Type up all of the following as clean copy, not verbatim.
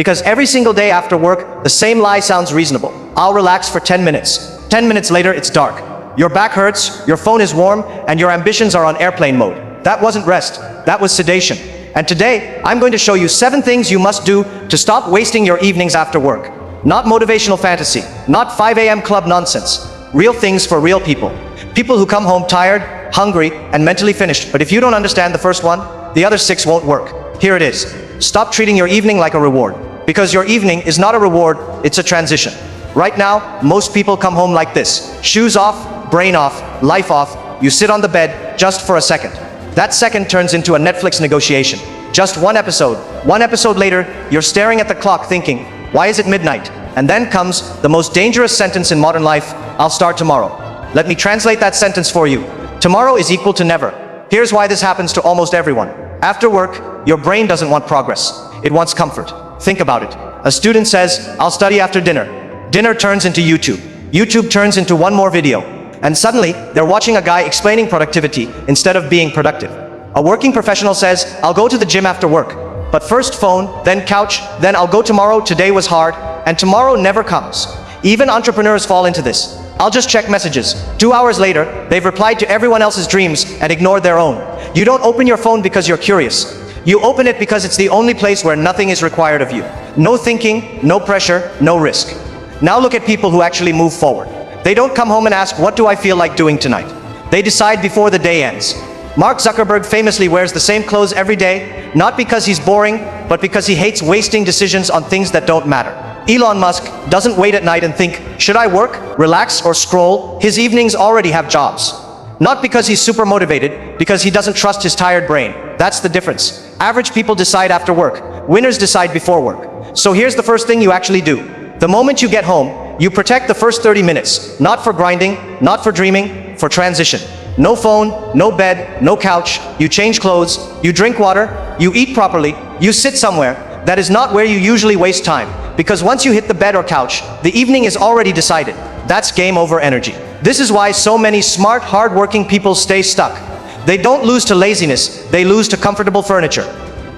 Because every single day after work, the same lie sounds reasonable. I'll relax for 10 minutes. 10 minutes later, it's dark. Your back hurts, your phone is warm, and your ambitions are on airplane mode. That wasn't rest, that was sedation. And today, I'm going to show you 7 things you must do to stop wasting your evenings after work. Not motivational fantasy, not 5 a.m. club nonsense. Real things for real people. People who come home tired, hungry, and mentally finished. But if you don't understand the first one, the other 6 won't work. Here it is. Stop treating your evening like a reward. Because your evening is not a reward, it's a transition. Right now, most people come home like this. Shoes off, brain off, life off. You sit on the bed just for a second. That second turns into a Netflix negotiation. Just one episode. One episode later, you're staring at the clock thinking, why is it midnight? And then comes the most dangerous sentence in modern life, I'll start tomorrow. Let me translate that sentence for you. Tomorrow is equal to never. Here's why this happens to almost everyone. After work, your brain doesn't want progress. It wants comfort. Think about it. A student says, I'll study after dinner. Dinner turns into YouTube. YouTube turns into one more video. And suddenly, they're watching a guy explaining productivity instead of being productive. A working professional says, I'll go to the gym after work. But first phone, then couch, then I'll go tomorrow, today was hard, and tomorrow never comes. Even entrepreneurs fall into this. I'll just check messages. 2 hours later, they've replied to everyone else's dreams and ignored their own. You don't open your phone because you're curious. You open it because it's the only place where nothing is required of you. No thinking, no pressure, no risk. Now look at people who actually move forward. They don't come home and ask, what do I feel like doing tonight? They decide before the day ends. Mark Zuckerberg famously wears the same clothes every day, not because he's boring, but because he hates wasting decisions on things that don't matter. Elon Musk doesn't wait at night and think, should I work, relax, or scroll? His evenings already have jobs. Not because he's super motivated, because he doesn't trust his tired brain. That's the difference. Average people decide after work. Winners decide before work. So here's the first thing you actually do. The moment you get home, you protect the first 30 minutes. Not for grinding, not for dreaming, for transition. No phone, no bed, no couch. You change clothes, you drink water, you eat properly, you sit somewhere. That is not where you usually waste time. Because once you hit the bed or couch, the evening is already decided. That's game over energy. This is why so many smart, hard-working people stay stuck. They don't lose to laziness, they lose to comfortable furniture.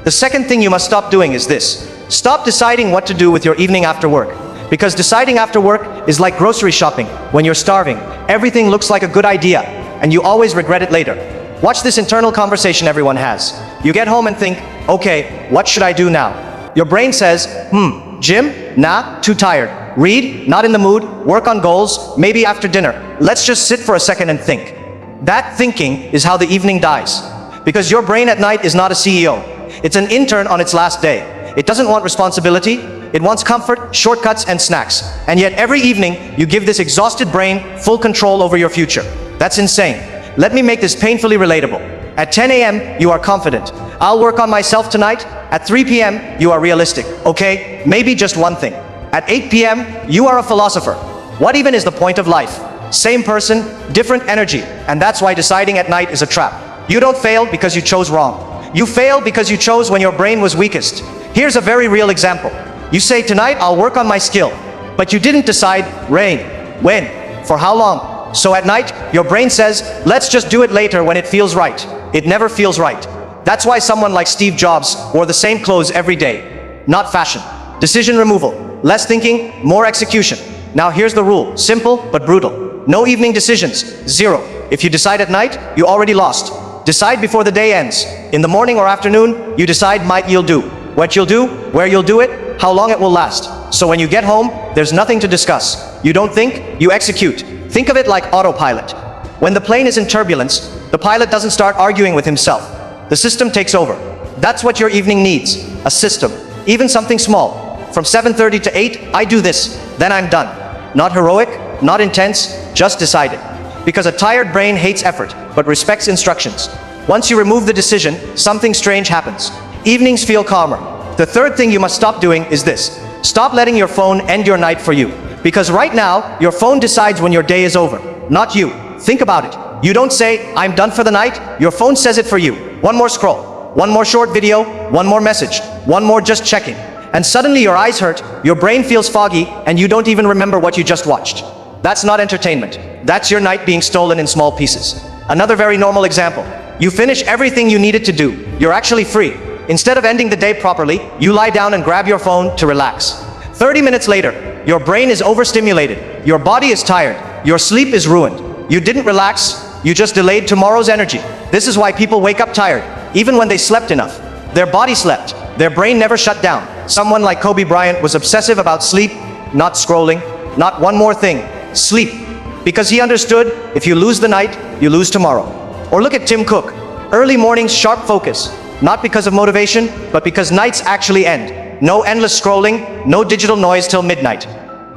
The second thing you must stop doing is this. Stop deciding what to do with your evening after work. Because deciding after work is like grocery shopping. When you're starving, everything looks like a good idea, and you always regret it later. Watch this internal conversation everyone has. You get home and think, okay, what should I do now? Your brain says, gym? Nah, too tired. Read? Not in the mood. Work on goals? Maybe after dinner. Let's just sit for a second and think. That thinking is how the evening dies. Because your brain at night is not a CEO. It's an intern on its last day. It doesn't want responsibility. It wants comfort, shortcuts, and snacks. And yet every evening, you give this exhausted brain full control over your future. That's insane. Let me make this painfully relatable. At 10 a.m., you are confident. I'll work on myself tonight. At 3 p.m., you are realistic. Okay, maybe just one thing. At 8 p.m., you are a philosopher. What even is the point of life? Same person, different energy. And that's why deciding at night is a trap. You don't fail because you chose wrong. You fail because you chose when your brain was weakest. Here's a very real example. You say, tonight I'll work on my skill. But you didn't decide, when, for how long. So at night, your brain says, let's just do it later when it feels right. It never feels right. That's why someone like Steve Jobs wore the same clothes every day. Not fashion. Decision removal. Less thinking, more execution. Now here's the rule. Simple, but brutal. No evening decisions. 0. If you decide at night, you already lost. Decide before the day ends. In the morning or afternoon, you decide you'll do. What you'll do, where you'll do it, how long it will last. So when you get home, there's nothing to discuss. You don't think, you execute. Think of it like autopilot. When the plane is in turbulence, the pilot doesn't start arguing with himself. The system takes over. That's what your evening needs. A system. Even something small. From 7:30 to 8, I do this. Then I'm done. Not heroic, not intense, just decided. Because a tired brain hates effort, but respects instructions. Once you remove the decision, something strange happens. Evenings feel calmer. The third thing you must stop doing is this. Stop letting your phone end your night for you. Because right now, your phone decides when your day is over, not you. Think about it. You don't say, I'm done for the night. Your phone says it for you. One more scroll, one more short video, one more message, one more just checking. And suddenly your eyes hurt, your brain feels foggy, and you don't even remember what you just watched. That's not entertainment. That's your night being stolen in small pieces. Another very normal example. You finish everything you needed to do. You're actually free. Instead of ending the day properly, you lie down and grab your phone to relax. 30 minutes later, your brain is overstimulated, your body is tired, your sleep is ruined. You didn't relax, you just delayed tomorrow's energy. This is why people wake up tired, even when they slept enough. Their body slept, their brain never shut down. Someone like Kobe Bryant was obsessive about sleep, not scrolling, not one more thing, sleep. Because he understood, if you lose the night, you lose tomorrow. Or look at Tim Cook. Early mornings, sharp focus. Not because of motivation, but because nights actually end. No endless scrolling, no digital noise till midnight.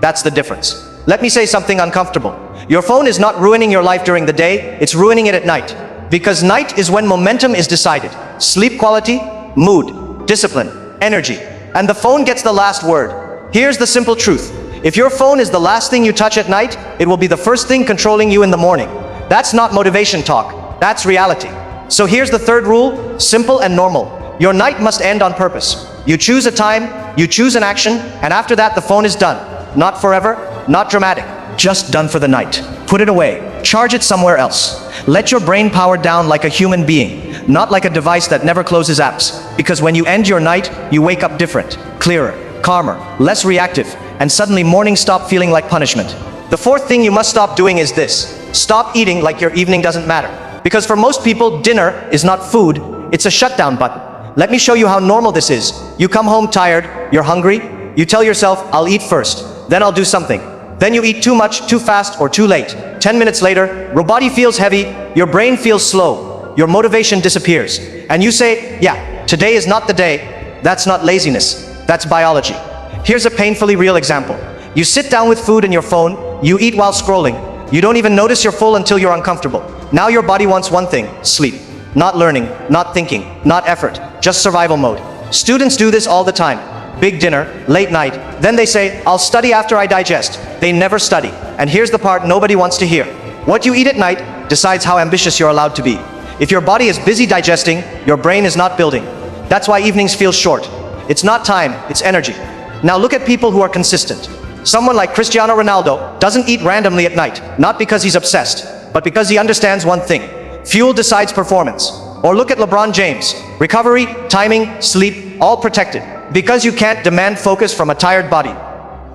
That's the difference. Let me say something uncomfortable. Your phone is not ruining your life during the day, it's ruining it at night. Because night is when momentum is decided. Sleep quality, mood, discipline, energy. And the phone gets the last word. Here's the simple truth. If your phone is the last thing you touch at night, it will be the first thing controlling you in the morning. That's not motivation talk, that's reality. So here's the third rule, simple and normal. Your night must end on purpose. You choose a time, you choose an action, and after that the phone is done. Not forever, not dramatic, just done for the night. Put it away, charge it somewhere else. Let your brain power down like a human being, not like a device that never closes apps. Because when you end your night, you wake up different, clearer, calmer, less reactive, and suddenly mornings stop feeling like punishment. The fourth thing you must stop doing is this. Stop eating like your evening doesn't matter. Because for most people, dinner is not food, it's a shutdown button. Let me show you how normal this is. You come home tired, you're hungry, you tell yourself, I'll eat first, then I'll do something. Then you eat too much, too fast, or too late. 10 minutes later, your body feels heavy, your brain feels slow, your motivation disappears. And you say, yeah, today is not the day. That's not laziness, that's biology. Here's a painfully real example. You sit down with food and your phone, you eat while scrolling. You don't even notice you're full until you're uncomfortable. Now your body wants one thing, sleep. Not learning, not thinking, not effort, just survival mode. Students do this all the time. Big dinner, late night, then they say, I'll study after I digest. They never study. And here's the part nobody wants to hear. What you eat at night decides how ambitious you're allowed to be. If your body is busy digesting, your brain is not building. That's why evenings feel short. It's not time, it's energy. Now look at people who are consistent. Someone like Cristiano Ronaldo doesn't eat randomly at night, not because he's obsessed, but because he understands one thing. Fuel decides performance. Or look at LeBron James. Recovery, timing, sleep, all protected. Because you can't demand focus from a tired body.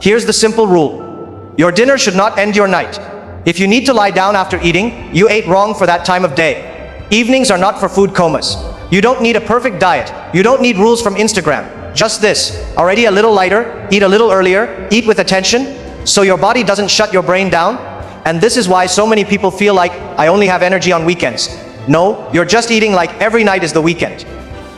Here's the simple rule. Your dinner should not end your night. If you need to lie down after eating, you ate wrong for that time of day. Evenings are not for food comas. You don't need a perfect diet. You don't need rules from Instagram. Just this, already a little lighter, eat a little earlier, eat with attention, so your body doesn't shut your brain down. And this is why so many people feel like, I only have energy on weekends. No, you're just eating like every night is the weekend.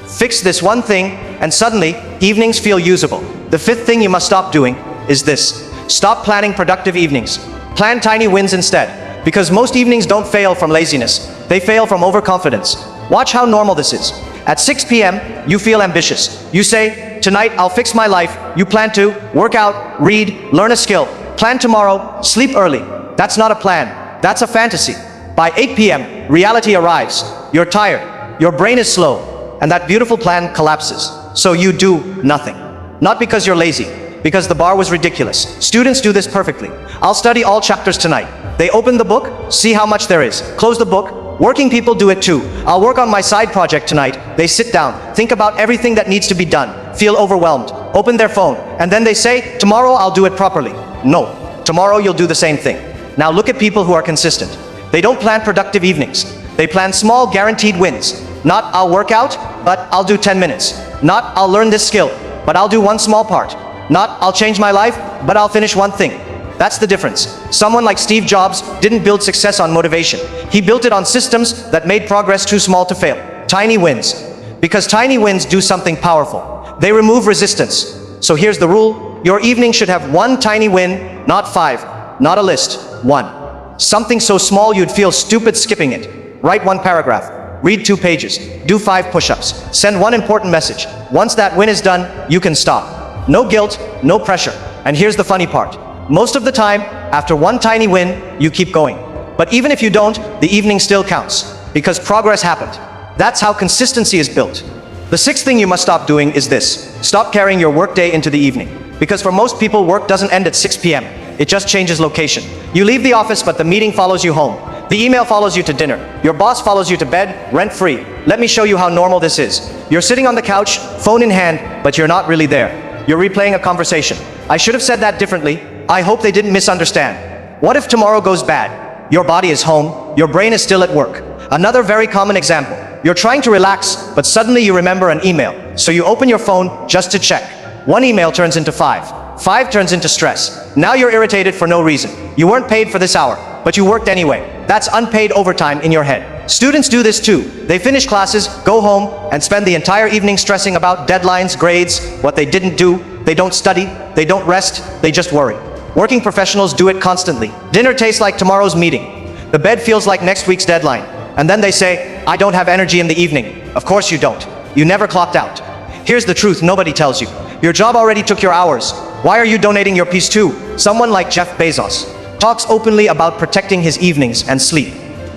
Fix this one thing, and suddenly, evenings feel usable. The fifth thing you must stop doing is this. Stop planning productive evenings. Plan tiny wins instead. Because most evenings don't fail from laziness. They fail from overconfidence. Watch how normal this is. At 6 p.m., you feel ambitious. You say, tonight I'll fix my life. You plan to work out, read, learn a skill. Plan tomorrow, sleep early. That's not a plan. That's a fantasy. By 8 p.m., reality arrives. You're tired. Your brain is slow. And that beautiful plan collapses. So you do nothing. Not because you're lazy, because the bar was ridiculous. Students do this perfectly. I'll study all chapters tonight. They open the book, see how much there is. Close the book. Working people do it too. I'll work on my side project tonight. They sit down, think about everything that needs to be done, feel overwhelmed, open their phone, and then they say, tomorrow I'll do it properly. No, tomorrow you'll do the same thing. Now look at people who are consistent. They don't plan productive evenings. They plan small guaranteed wins. Not I'll work out, but I'll do 10 minutes. Not I'll learn this skill, but I'll do one small part. Not I'll change my life, but I'll finish one thing. That's the difference. Someone like Steve Jobs didn't build success on motivation. He built it on systems that made progress too small to fail. Tiny wins. Because tiny wins do something powerful. They remove resistance. So here's the rule. Your evening should have one tiny win, not 5. Not a list. 1. Something so small you'd feel stupid skipping it. Write 1 paragraph. Read 2 pages. Do 5 push-ups. Send 1 important message. Once that win is done, you can stop. No guilt, no pressure. And here's the funny part. Most of the time, after 1 tiny win, you keep going. But even if you don't, the evening still counts, because progress happened. That's how consistency is built. The 6th thing you must stop doing is this. Stop carrying your workday into the evening. Because for most people, work doesn't end at 6 p.m. It just changes location. You leave the office, but the meeting follows you home. The email follows you to dinner. Your boss follows you to bed, rent-free. Let me show you how normal this is. You're sitting on the couch, phone in hand, but you're not really there. You're replaying a conversation. I should have said that differently. I hope they didn't misunderstand. What if tomorrow goes bad? Your body is home, your brain is still at work. Another very common example. You're trying to relax, but suddenly you remember an email. So you open your phone just to check. One email turns into five. Five turns into stress. Now you're irritated for no reason. You weren't paid for this hour, but you worked anyway. That's unpaid overtime in your head. Students do this too. They finish classes, go home, and spend the entire evening stressing about deadlines, grades, what they didn't do. They don't study, they don't rest, they just worry. Working professionals do it constantly. Dinner tastes like tomorrow's meeting. The bed feels like next week's deadline. And then they say, I don't have energy in the evening. Of course you don't. You never clocked out. Here's the truth nobody tells you. Your job already took your hours. Why are you donating your piece too? Someone like Jeff Bezos talks openly about protecting his evenings and sleep.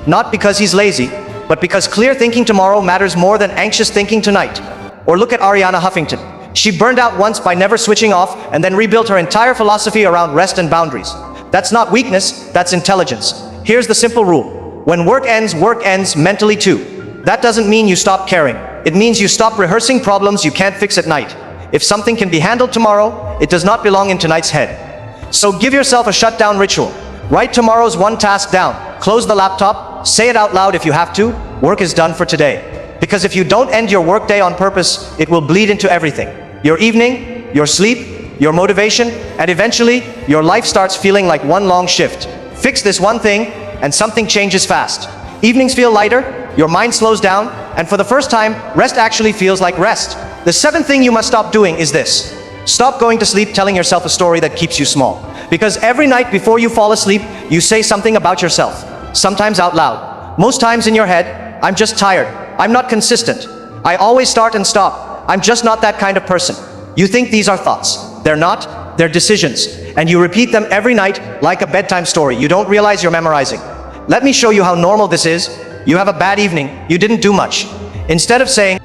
Not because he's lazy, but because clear thinking tomorrow matters more than anxious thinking tonight. Or look at Ariana Huffington. She burned out once by never switching off and then rebuilt her entire philosophy around rest and boundaries. That's not weakness, that's intelligence. Here's the simple rule. When work ends mentally too. That doesn't mean you stop caring. It means you stop rehearsing problems you can't fix at night. If something can be handled tomorrow, it does not belong in tonight's head. So give yourself a shutdown ritual. Write tomorrow's one task down. Close the laptop. Say it out loud if you have to. Work is done for today. Because if you don't end your workday on purpose, it will bleed into everything. Your evening, your sleep, your motivation, and eventually, your life starts feeling like one long shift. Fix this one thing, and something changes fast. Evenings feel lighter, your mind slows down, and for the first time, rest actually feels like rest. The seventh thing you must stop doing is this. Stop going to sleep telling yourself a story that keeps you small. Because every night before you fall asleep, you say something about yourself. Sometimes out loud. Most times in your head, I'm just tired. I'm not consistent. I always start and stop. I'm just not that kind of person. You think these are thoughts. They're not. They're decisions. And you repeat them every night like a bedtime story you don't realize you're memorizing. Let me show you how normal this is. You have a bad evening. You didn't do much. Instead of saying,